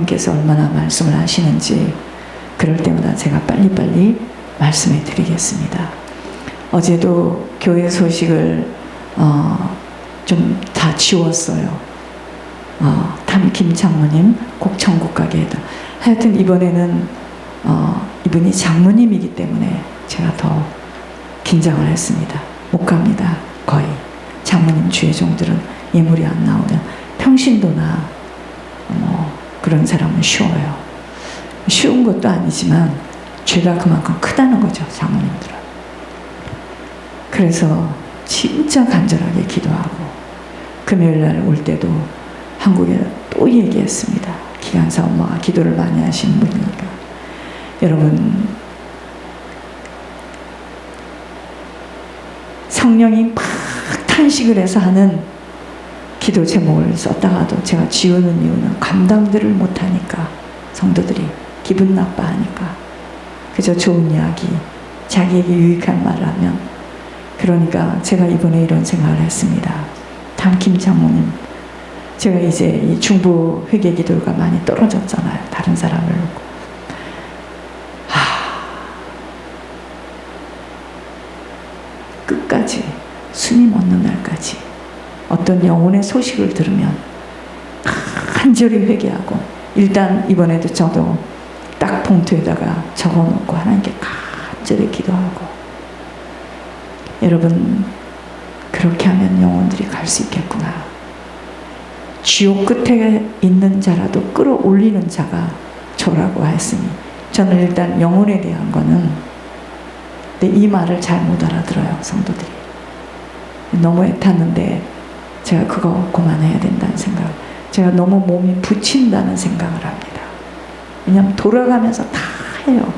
께서 얼마나 말씀을 하시는지 그럴 때마다 제가 빨리빨리 말씀해 드리겠습니다. 어제도 교회 소식을 좀 다 지웠어요. 김 장모님 꼭 천국 가게 해다. 하여튼 이번에는 이분이 장모님이기 때문에 제가 더 긴장을 했습니다. 못 갑니다. 거의 장모님 주의 종들은 예물이 안 나오면 평신도나 그런 사람은 쉬워요. 쉬운 것도 아니지만 죄가 그만큼 크다는 거죠, 장모님들은. 그래서 진짜 간절하게 기도하고 금요일날 올 때도 한국에 또 얘기했습니다. 기간사 엄마가 기도를 많이 하시는 분이니까. 여러분, 성령이 막 탄식을 해서 하는 기도 제목을 썼다가도 제가 지우는 이유는 감당들을 못하니까, 성도들이 기분 나빠하니까. 그저 좋은 이야기, 자기에게 유익한 말을 하면. 그러니까 제가 이번에 이런 생각을 했습니다. 김 장모님, 제가 이제 이 중부 회개 기도가 많이 떨어졌잖아요. 다른 사람을 놓고. 끝까지 스님 얻는 날까지 어떤 영혼의 소식을 들으면 간절히 회개하고, 일단 이번에도 저도 딱 봉투에다가 적어놓고 하나님께 간절히 기도하고, 여러분 그렇게 하면 영혼들이 갈 수 있겠구나. 지옥 끝에 있는 자라도 끌어올리는 자가 저라고 했으니, 저는 일단 영혼에 대한 거는, 근데 이 말을 잘 못 알아들어요, 성도들이. 너무 애탔는데 제가 그거 그만해야 된다는 생각, 제가 너무 몸이 부친다는 생각을 합니다. 왜냐하면 돌아가면서 다 해요.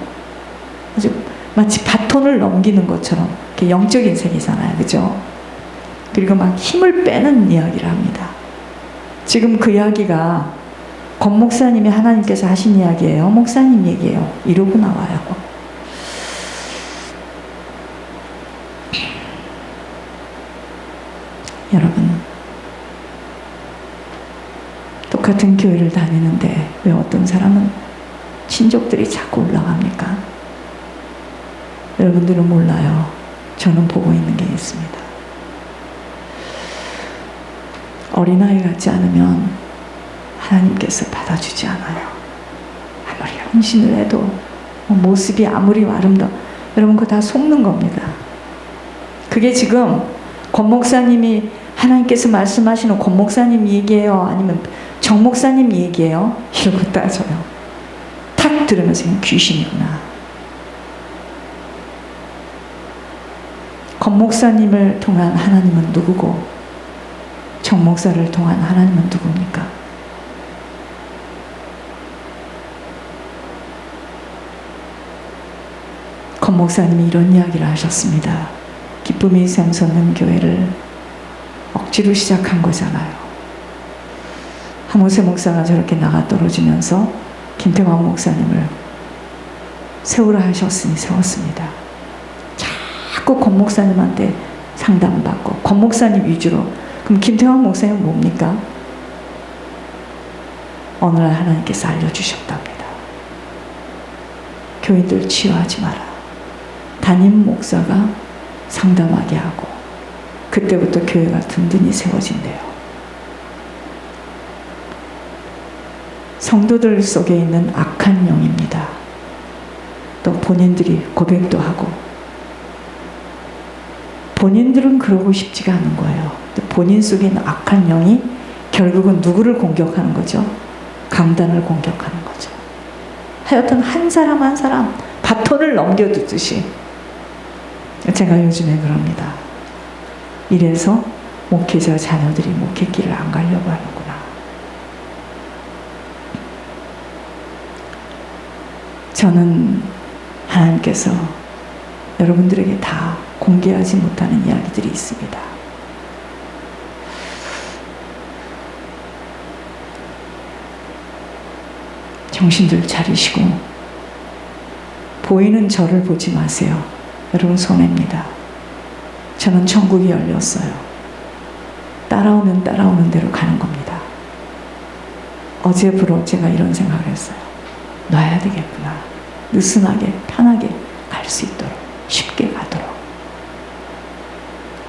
아주 마치 바톤을 넘기는 것처럼. 그게 영적인 세계잖아요, 그죠? 그리고 막 힘을 빼는 이야기를 합니다. 지금 그 이야기가 권 목사님이 하나님께서 하신 이야기예요, 목사님 얘기예요, 이러고 나와요. 여러분, 똑같은 교회를 다니는데 왜 어떤 사람은 친족들이 자꾸 올라갑니까? 여러분들은 몰라요. 저는 보고 있는 게 있습니다. 어린아이 같지 않으면 하나님께서 받아주지 않아요. 아무리 헌신을 해도, 모습이 아무리 아름다워, 여러분 그거 다 속는 겁니다. 그게 지금 권 목사님이, 하나님께서 말씀하시는 권 목사님 얘기예요, 아니면 정 목사님 얘기예요? 이러고 따져요. 탁 들으면서 귀신이구나. 권 목사님을 통한 하나님은 누구고, 정 목사를 통한 하나님은 누굽니까? 권 목사님이 이런 이야기를 하셨습니다. 기쁨이 샘솟는 교회를 억지로 시작한 거잖아요. 하모세 목사가 저렇게 나가 떨어지면서 김태광 목사님을 세우라 하셨으니 세웠습니다. 자꾸 권 목사님한테 상담받고 권 목사님 위주로. 그럼 김태광 목사님은 뭡니까? 어느 날 하나님께서 알려주셨답니다. 교인들 치유하지 마라. 담임 목사가 상담하게 하고, 그때부터 교회가 든든히 세워진대요. 성도들 속에 있는 악한 영입니다. 또 본인들이 고백도 하고, 본인들은 그러고 싶지가 않은 거예요. 본인 속에 있는 악한 영이 결국은 누구를 공격하는 거죠? 강단을 공격하는 거죠. 하여튼 한 사람 한 사람 바톤을 넘겨두듯이 제가 요즘에 그럽니다. 이래서 목회자 자녀들이 목회길을 안 가려고 하는구나. 저는 하나님께서 여러분들에게 다 공개하지 못하는 이야기들이 있습니다. 정신들 차리시고 보이는 저를 보지 마세요. 여러분 손해입니다. 저는 천국이 열렸어요. 따라오면 따라오는 대로 가는 겁니다. 어제부로 제가 이런 생각을 했어요. 놔야 되겠구나. 느슨하게 편하게 갈 수 있도록, 쉽게 가도록.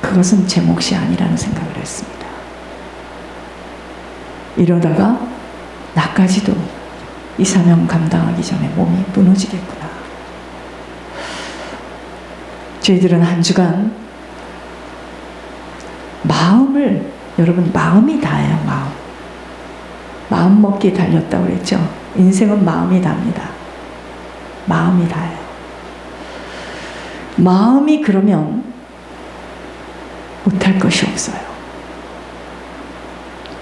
그것은 제 몫이 아니라는 생각을 했습니다. 이러다가 나까지도 이 사명 감당하기 전에 몸이 무너지겠구나. 저희들은 한 주간 마음을, 여러분 마음이 다예요. 마음 먹기에 달렸다고 그랬죠. 인생은 마음이 답니다. 마음이 다예요. 마음이 그러면 못할 것이 없어요.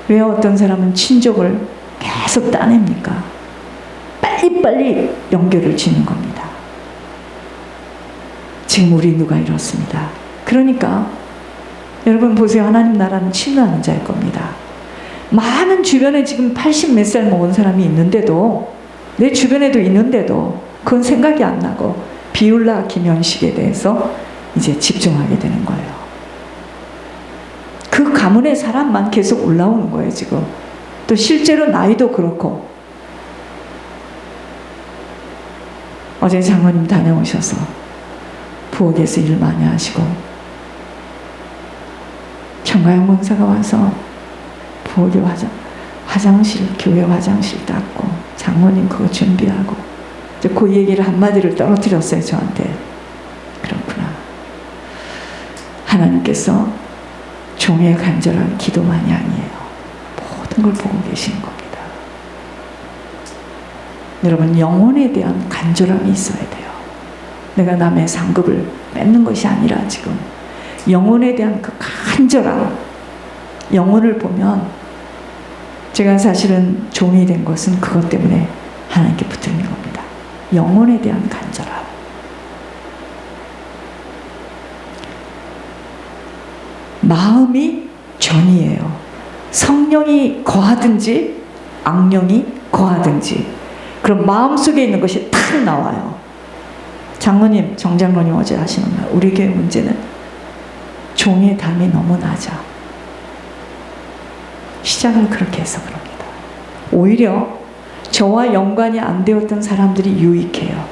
왜 어떤 사람은 친족을 계속 따냅니까? 빨리빨리 연결을 짓는 겁니다. 지금 우리 누가 이렇습니다. 그러니까 여러분 보세요. 하나님 나라는 침노하는 자일 겁니다. 많은 주변에 지금 80 몇 살 먹은 사람이 있는데도, 내 주변에도 있는데도 그건 생각이 안 나고 비울라 김현식에 대해서 이제 집중하게 되는 거예요. 그 가문의 사람만 계속 올라오는 거예요 지금. 또 실제로 나이도 그렇고. 어제 장로님 다녀오셔서 부엌에서 일 많이 하시고 정가영 목사가 와서 부엌에 화장실, 교회 화장실 닦고 장로님 그거 준비하고, 이제 그 얘기를 한마디를 떨어뜨렸어요 저한테. 그렇구나. 하나님께서 종의 간절한 기도만이 아니에요. 모든 걸 보고 계시는 겁니다. 여러분 영혼에 대한 간절함이 있어야 돼요. 내가 남의 상급을 뺏는 것이 아니라 지금 영혼에 대한 그 간절함. 영혼을 보면, 제가 사실은 종이 된 것은 그것 때문에 하나님께 붙들린 겁니다. 영혼에 대한 간절함. 마음이 전이에요. 성령이 거하든지 악령이 거하든지, 그럼 마음속에 있는 것이 탁 나와요. 장로님, 정장로님 어제 하시는 말, 우리 교회 문제는 종의 담이 너무 낮아. 시작을 그렇게 해서 그럽니다. 오히려 저와 연관이 안 되었던 사람들이 유익해요.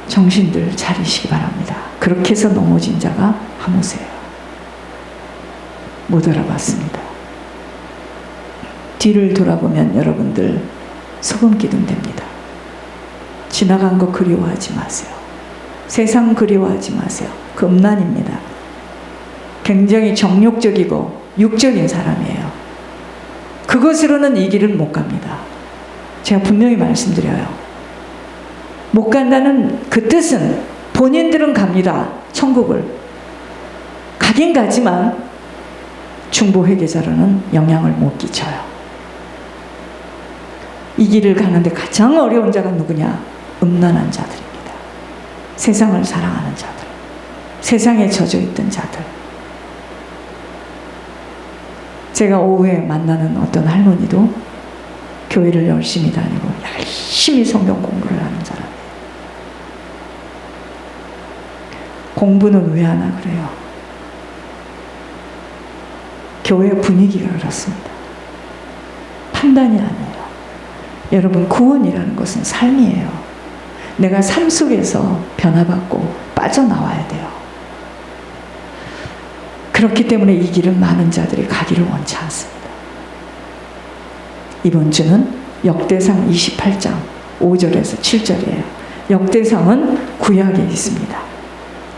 정신들 차리시기 바랍니다. 그렇게 해서 넘어진 자가 하모세요. 못 알아봤습니다. 뒤를 돌아보면 여러분들 소금 기둥 됩니다. 지나간 거 그리워하지 마세요. 세상 그리워하지 마세요. 그 음란입니다. 굉장히 정욕적이고 육적인 사람이에요. 그것으로는 이 길을 못 갑니다. 제가 분명히 말씀드려요. 못 간다는 그 뜻은 본인들은 갑니다. 천국을. 가긴 가지만 중보 회개자로는 영향을 못 끼쳐요. 이 길을 가는데 가장 어려운 자가 누구냐? 음란한 자들입니다. 세상을 사랑하는 자들, 세상에 젖어 있던 자들. 제가 오후에 만나는 어떤 할머니도 교회를 열심히 다니고 열심히 성경 공부를 하는 사람이에요. 공부는 왜 하나 그래요? 교회 분위기가 그렇습니다. 판단이 아니에요. 여러분, 구원이라는 것은 삶이에요. 내가 삶 속에서 변화받고 빠져나와야 돼요. 그렇기 때문에 이 길은 많은 자들이 가기를 원치 않습니다. 이번 주는 역대상 28장 5절에서 7절이에요. 역대상은 구약에 있습니다.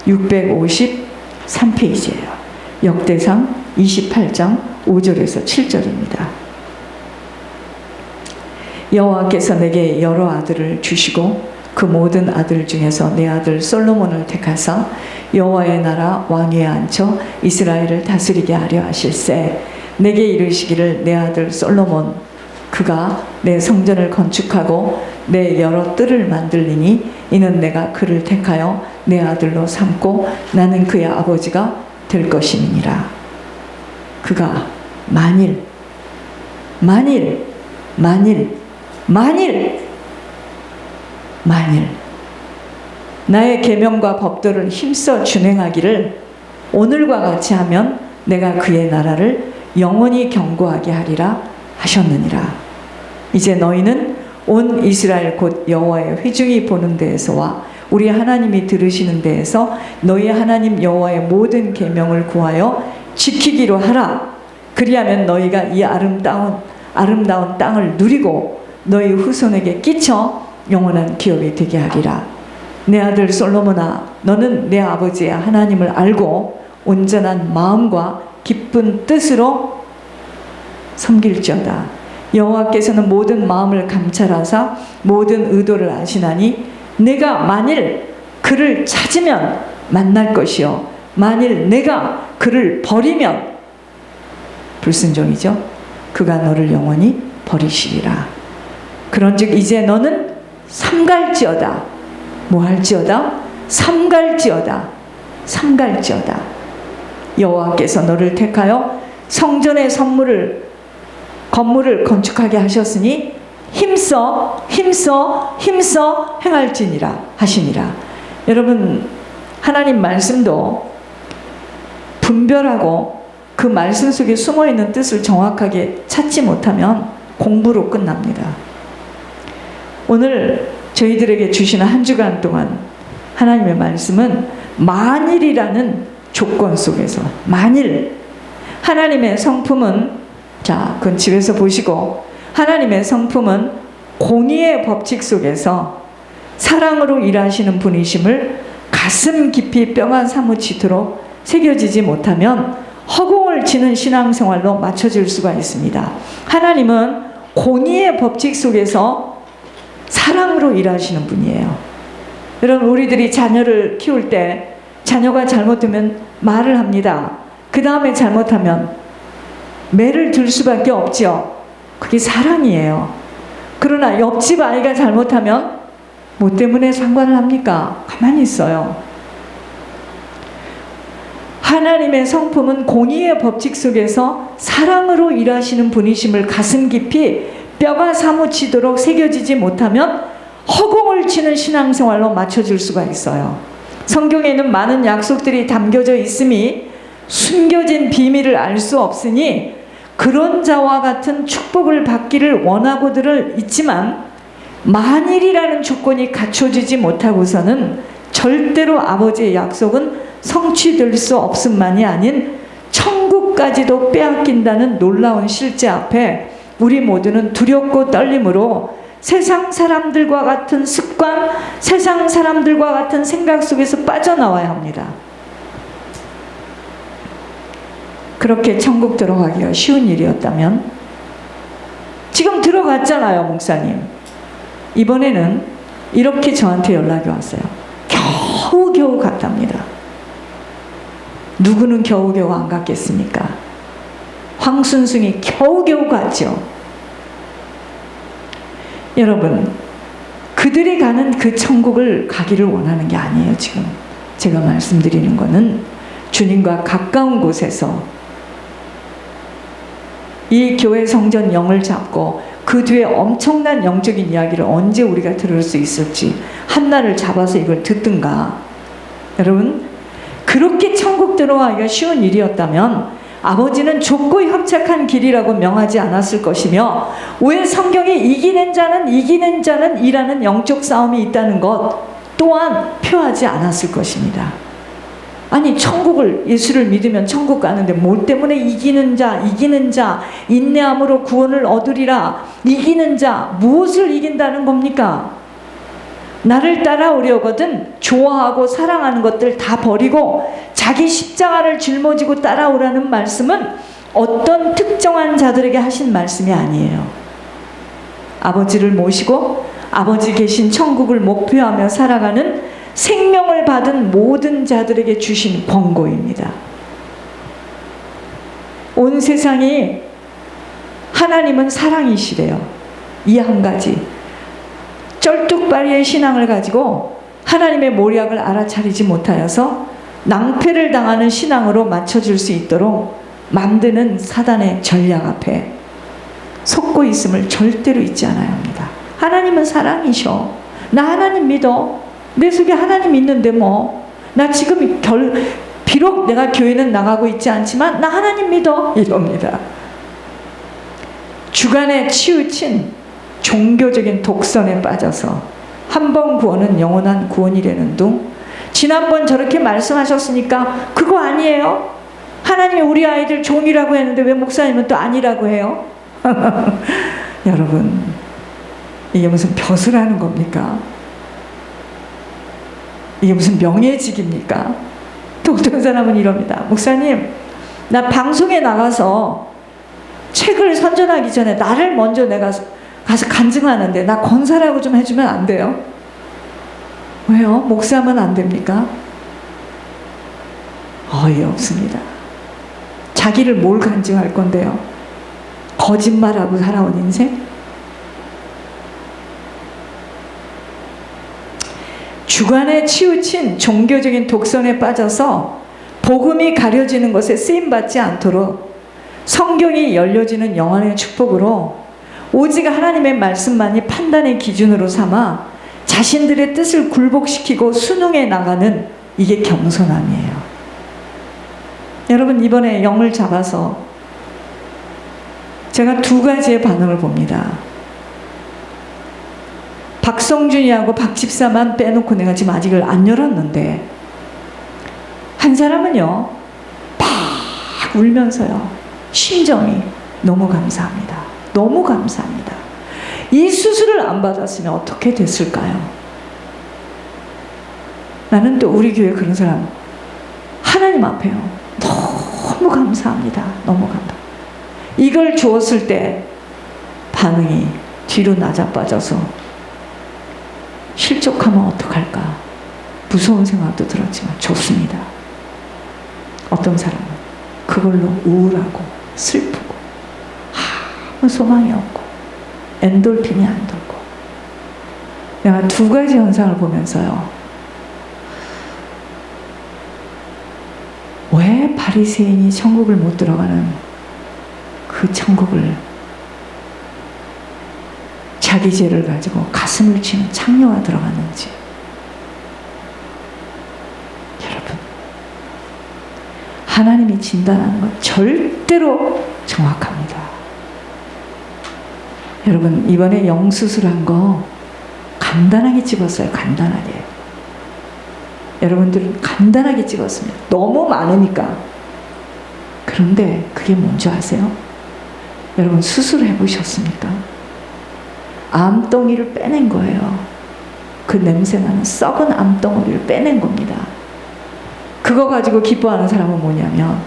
653페이지예요. 역대상 28장 5절에서 7절입니다. 여호와께서 내게 여러 아들을 주시고 그 모든 아들 중에서 내 아들 솔로몬을 택하사 여호와의 나라 왕위에 앉혀 이스라엘을 다스리게 하려 하실세. 내게 이르시기를 내 아들 솔로몬 그가 내 성전을 건축하고 내 여러 뜰을 만들리니 이는 내가 그를 택하여 내 아들로 삼고 나는 그의 아버지가 될 것임이니라. 그가 만일 나의 계명과 법도를 힘써 준행하기를 오늘과 같이 하면 내가 그의 나라를 영원히 견고하게 하리라 하셨느니라. 이제 너희는 온 이스라엘 곧 여호와의 회중이 보는 데에서와 우리 하나님이 들으시는 데에서 너희 하나님 여호와의 모든 계명을 구하여 지키기로 하라. 그리하면 너희가 이 아름다운 땅을 누리고 너희 후손에게 끼쳐 영원한 기업이 되게 하리라. 내 아들 솔로몬아, 너는 내 아버지의 하나님을 알고 온전한 마음과 기쁜 뜻으로 섬길지어다. 여호와께서는 모든 마음을 감찰하사 모든 의도를 아시나니 내가 만일 그를 찾으면 만날 것이요 만일 내가 그를 버리면, 불순종이죠, 그가 너를 영원히 버리시리라. 그런즉 이제 너는 삼갈지어다. 뭐 할지어다? 삼갈지어다. 삼갈지어다. 여호와께서 너를 택하여 성전의 건물을 건축하게 하셨으니 힘써 행할지니라 하시니라. 여러분, 하나님 말씀도 분별하고 그 말씀 속에 숨어있는 뜻을 정확하게 찾지 못하면 공부로 끝납니다. 오늘 저희들에게 주시는 한 주간 동안 하나님의 말씀은 만일이라는 조건 속에서, 만일 하나님의 성품은, 자, 그건 집에서 보시고, 하나님의 성품은 공의의 법칙 속에서 사랑으로 일하시는 분이심을 가슴 깊이 뼈가 사무치도록 새겨지지 못하면 허공을 치는 신앙생활로 맞춰질 수가 있습니다. 하나님은 공의의 법칙 속에서 사랑으로 일하시는 분이에요. 여러분, 우리들이 자녀를 키울 때 자녀가 잘못되면 말을 합니다. 그 다음에 잘못하면 매를 들 수밖에 없죠. 그게 사랑이에요. 그러나 옆집 아이가 잘못하면 뭐 때문에 상관을 합니까? 가만히 있어요. 하나님의 성품은 공의의 법칙 속에서 사랑으로 일하시는 분이심을 가슴 깊이 뼈가 사무치도록 새겨지지 못하면 허공을 치는 신앙생활로 맞춰질 수가 있어요. 성경에는 많은 약속들이 담겨져 있음이 숨겨진 비밀을 알 수 없으니 그런 자와 같은 축복을 받기를 원하고들 있지만 만일이라는 조건이 갖춰지지 못하고서는 절대로 아버지의 약속은 성취될 수 없음만이 아닌 천국까지도 빼앗긴다는 놀라운 실제 앞에 우리 모두는 두렵고 떨림으로 세상 사람들과 같은 습관, 세상 사람들과 같은 생각 속에서 빠져나와야 합니다. 그렇게 천국 들어가기가 쉬운 일이었다면, 지금 들어갔잖아요, 목사님. 이번에는 이렇게 저한테 연락이 왔어요. 겨우겨우 갔답니다. 누구는 겨우겨우 안 갔겠습니까? 황순승이 겨우겨우 갔죠. 여러분, 그들이 가는 그 천국을 가기를 원하는 게 아니에요. 지금 제가 말씀드리는 거는 주님과 가까운 곳에서 이 교회 성전 영을 잡고 그 뒤에 엄청난 영적인 이야기를 언제 우리가 들을 수 있을지 한날을 잡아서 이걸 듣든가. 여러분, 그렇게 천국 들어가기가 쉬운 일이었다면 아버지는 좁고 협착한 길이라고 명하지 않았을 것이며, 왜 성경에 이기는 자는 이라는 영적 싸움이 있다는 것 또한 표하지 않았을 것입니다. 아니, 천국을, 예수를 믿으면 천국 가는데 뭘 때문에 이기는 자, 인내함으로 구원을 얻으리라. 이기는 자, 무엇을 이긴다는 겁니까? 나를 따라오려거든 좋아하고 사랑하는 것들 다 버리고 자기 십자가를 짊어지고 따라오라는 말씀은 어떤 특정한 자들에게 하신 말씀이 아니에요. 아버지를 모시고 아버지 계신 천국을 목표하며 살아가는 생명을 받은 모든 자들에게 주신 권고입니다. 온 세상이, 하나님은 사랑이시래요. 이 한 가지, 쩔뚝발이의 신앙을 가지고 하나님의 모략을 알아차리지 못하여서 낭패를 당하는 신앙으로 맞춰질 수 있도록 만드는 사단의 전략 앞에 속고 있음을 절대로 잊지 않아야 합니다. 하나님은 사랑이셔. 나 하나님 믿어. 내 속에 하나님 있는데 뭐. 나 지금 비록 내가 교회는 나가고 있지 않지만 나 하나님 믿어 이럽니다. 주간에 치우친 종교적인 독선에 빠져서 한 번 구원은 영원한 구원이라는 둥, 지난번 저렇게 말씀하셨으니까 그거 아니에요? 하나님이 우리 아이들 종이라고 했는데 왜 목사님은 또 아니라고 해요? 여러분, 이게 무슨 벼슬 하는 겁니까? 이게 무슨 명예직입니까? 또 어떤 사람은 이럽니다. 목사님, 나 방송에 나가서 책을 선전하기 전에 나를 먼저 내가 가서 간증하는데 나 권사라고 좀 해주면 안 돼요? 왜요? 목사면 안 됩니까? 어이없습니다. 자기를 뭘 간증할 건데요? 거짓말하고 살아온 인생? 주관에 치우친 종교적인 독선에 빠져서 복음이 가려지는 것에 쓰임받지 않도록 성경이 열려지는 영원의 축복으로 오직 하나님의 말씀만이 판단의 기준으로 삼아 자신들의 뜻을 굴복시키고 순응해 나가는, 이게 겸손함이에요. 여러분, 이번에 영을 잡아서 제가 두 가지의 반응을 봅니다. 박성준이하고 박집사만 빼놓고 내가 지금 아직을 안 열었는데, 한 사람은요 막 울면서요, 심정이 너무 감사합니다, 너무 감사합니다. 이 수술을 안 받았으면 어떻게 됐을까요? 나는 또 우리 교회 그런 사람 하나님 앞에요, 너무 감사합니다, 너무 감사. 이걸 주었을 때 반응이 뒤로 낮아빠져서 실족하면 어떡할까 무서운 생각도 들었지만 좋습니다. 어떤 사람은 그걸로 우울하고 슬프고 아무 소망이 없고 엔돌핀이 안 돌고. 내가 두 가지 현상을 보면서요, 왜 바리새인이 천국을 못 들어가는 그 천국을 자기 죄를 가지고 가슴을 치는 창녀가 들어갔는지. 여러분, 하나님이 진단하는 건 절대로 정확합니다. 여러분, 이번에 영수술한 거 간단하게 찍었어요. 간단하게. 여러분들은 간단하게 찍었습니다. 너무 많으니까. 그런데 그게 뭔지 아세요? 여러분, 수술해 보셨습니까? 암덩이를 빼낸 거예요. 그 냄새나는 썩은 암덩어리를 빼낸 겁니다. 그거 가지고 기뻐하는 사람은 뭐냐면,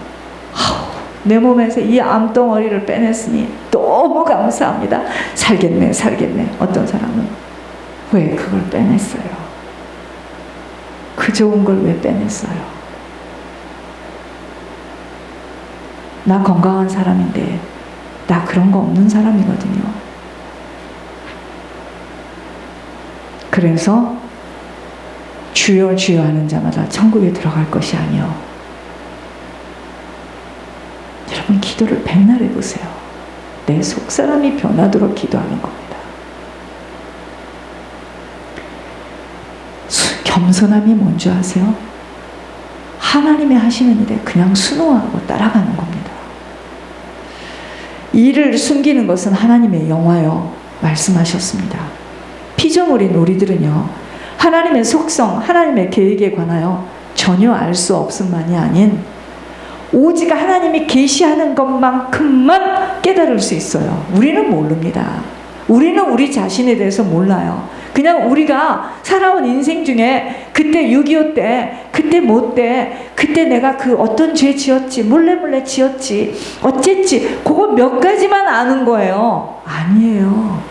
내 몸에서 이 암덩어리를 빼냈으니 너무 감사합니다, 살겠네 살겠네. 어떤 사람은 왜 그걸 빼냈어요? 그 좋은 걸 왜 빼냈어요? 나 건강한 사람인데 나 그런 거 없는 사람이거든요. 그래서 주여 주여 하는 자마다 천국에 들어갈 것이 아니요, 여러분, 기도를 백날 해보세요. 내 속사람이 변하도록 기도하는 겁니다. 겸손함이 뭔지 아세요? 하나님이 하시는 일에 그냥 순응하고 따라가는 겁니다. 이를 숨기는 것은 하나님의 영화요 말씀하셨습니다. 피조물인 우리들은요, 하나님의 속성, 하나님의 계획에 관하여 전혀 알 수 없음만이 아닌 오직 하나님이 계시하는 것만큼만 깨달을 수 있어요. 우리는 모릅니다. 우리는 우리 자신에 대해서 몰라요. 그냥 우리가 살아온 인생 중에 그때 6.25 때, 그때 뭐 때, 그때 내가 그 어떤 죄 지었지, 몰래 지었지, 어쨌지, 그거 몇 가지만 아는 거예요. 아니에요.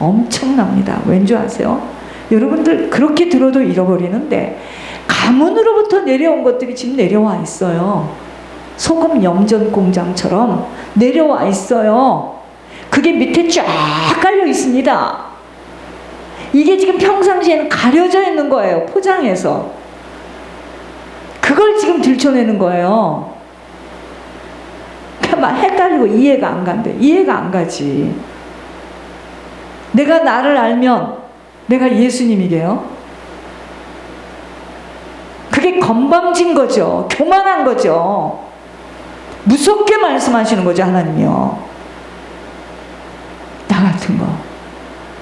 엄청납니다. 왠지 아세요? 여러분들 그렇게 들어도 잃어버리는데 가문으로부터 내려온 것들이 지금 내려와 있어요. 소금 염전 공장처럼 내려와 있어요. 그게 밑에 쫙 깔려 있습니다. 이게 지금 평상시에는 가려져 있는 거예요. 포장해서. 그걸 지금 들춰내는 거예요. 막 헷갈리고 이해가 안 간대. 이해가 안 가지. 내가 나를 알면 내가 예수님이게요. 그게 그게 건방진 거죠. 교만한 거죠. 무섭게 말씀하시는 거죠, 하나님이요. 나 같은 거.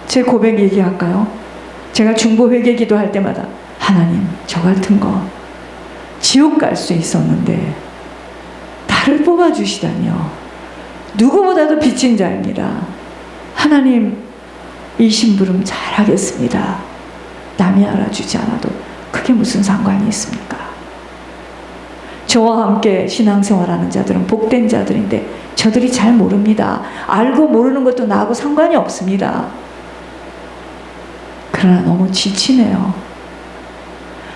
제 고백 얘기할까요? 제가 중보 회개 기도할 때마다 하나님, 저 같은 거 지옥 갈 수 있었는데 나를 뽑아주시다니요. 누구보다도 빚진 자입니다. 하나님, 이 심부름 잘하겠습니다. 남이 알아주지 않아도 그게 무슨 상관이 있습니까? 저와 함께 신앙생활하는 자들은 복된 자들인데 저들이 잘 모릅니다. 알고 모르는 것도 나하고 상관이 없습니다. 그러나 너무 지치네요.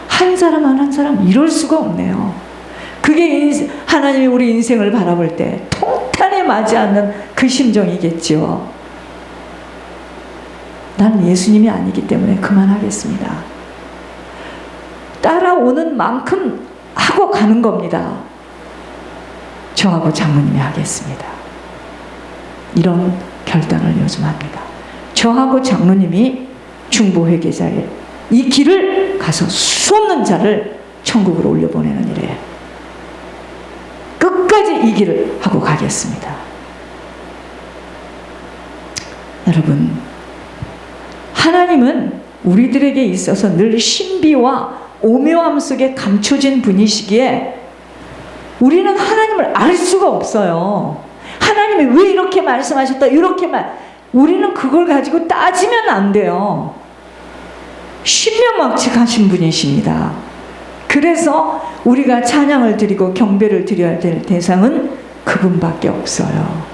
한 사람 한 사람 이럴 수가 없네요. 그게 하나님이 우리 인생을 바라볼 때 통탄에 맞지 않는 그 심정이겠죠. 난 예수님이 아니기 때문에 그만하겠습니다. 따라오는 만큼 하고 가는 겁니다. 저하고 장로님이 하겠습니다. 이런 결단을 요즘 합니다. 저하고 장로님이 중보회계자의 이 길을 가서 수없는 자를 천국으로 올려보내는 일에 끝까지 이 길을 하고 가겠습니다. 여러분, 하나님은 우리들에게 있어서 늘 신비와 오묘함 속에 감춰진 분이시기에 우리는 하나님을 알 수가 없어요. 하나님이 왜 이렇게 말씀하셨다, 이렇게 우리는 그걸 가지고 따지면 안 돼요. 신명확측하신 분이십니다. 그래서 우리가 찬양을 드리고 경배를 드려야 될 대상은 그분밖에 없어요.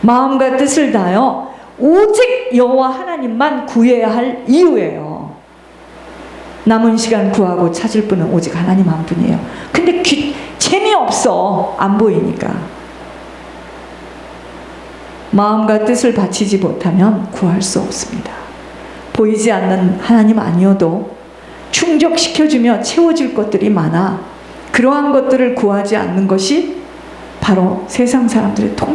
마음과 뜻을 다하여 오직 여호와 하나님만 구해야 할 이유예요. 남은 시간 구하고 찾을 분은 오직 하나님 한 분이에요. 근데 재미없어. 안 보이니까. 마음과 뜻을 바치지 못하면 구할 수 없습니다. 보이지 않는 하나님 아니어도 충족시켜주며 채워질 것들이 많아 그러한 것들을 구하지 않는 것이 바로 세상 사람들의